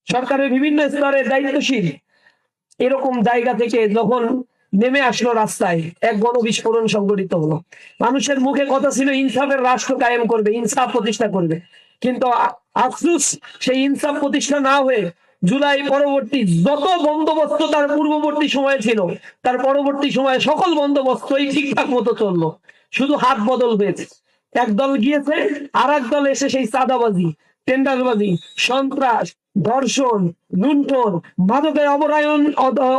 সরকারের বিভিন্ন স্তরে দায়িত্বশীল এরকম জায়গা থেকে যখন নেমে আসলো রাস্তায়, এক গণবিস্ফোরণ সংঘটিত হলো। মানুষের মুখে কথা ছিল ইনসাফের রাষ্ট্র কায়েম করবে, ইনসাফ প্রতিষ্ঠা করবে, কিন্তু আফসোস সেই ইনসাফ প্রতিষ্ঠা না হয়ে জুলাই পরবর্তী যত বন্দোবস্ত তার পূর্ববর্তী সময়ে ছিল, তার পরবর্তী সময়ে সকল বন্দোবস্তই ঠিকঠাক মতো চললো, শুধু হাত বদল হয়েছে। এক দল গিয়েছে, আর এক দল এসে সেই চাঁদাবাজি, টেন্ডারবাজি, সন্ত্রাস, ধর্ষণ, লুণ্ঠন, মাদকের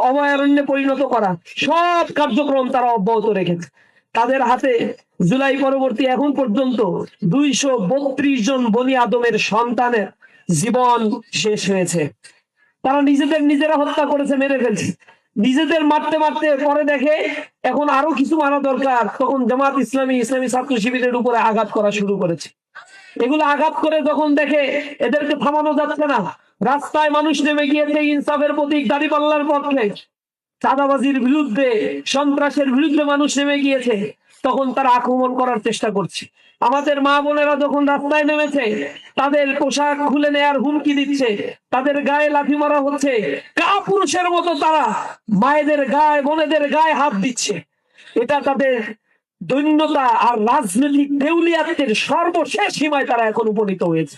অভয়ারণ্যে পরিণত করা সব কার্যক্রম তারা অব্যাহত রেখেছে। তাদের হাতে জুলাই পরবর্তী এখন পর্যন্ত 232 জন বনি আদমের সন্তানের জীবন শেষ হয়েছে। তারা নিজেরা হত্যা করেছে, মেরে ফেলছে। নিজেদের মারতে মারতে পরে দেখে এখন আরো কিছু মারা দরকার, তখন জামাত ইসলামী ছাত্র শিবিরের উপরে আঘাত করা শুরু করেছে। এগুলো আঘাত করে যখন দেখে এদেরকে থামানো যাচ্ছে না, রাস্তায় মানুষ নেমে গিয়েছে ইনসাফের প্রতীক দাঁড়িপাল্লার পক্ষে, চাঁদাবাজির বিরুদ্ধে, সন্ত্রাসের বিরুদ্ধে মানুষ নেমে গিয়েছে, তখন তারা আক্রমণ করার চেষ্টা করছে। আমাদের মা বোনেরা যখন রাস্তায় নেমেছে, তাদের পোশাক খুলে নেয়ার হুমকি দিচ্ছে, তাদের গায়ে লাথি মারা হচ্ছে, কাপুরুষের মতো তারা মায়েদের গায়ে, বোনেদের গায়ে হাত দিচ্ছে। এটা তাদের দৈন্যতা আর রাজনৈতিক দেউলিয়াতের সর্বশেষ সীমায় তারা এখন উপনীত হয়েছে।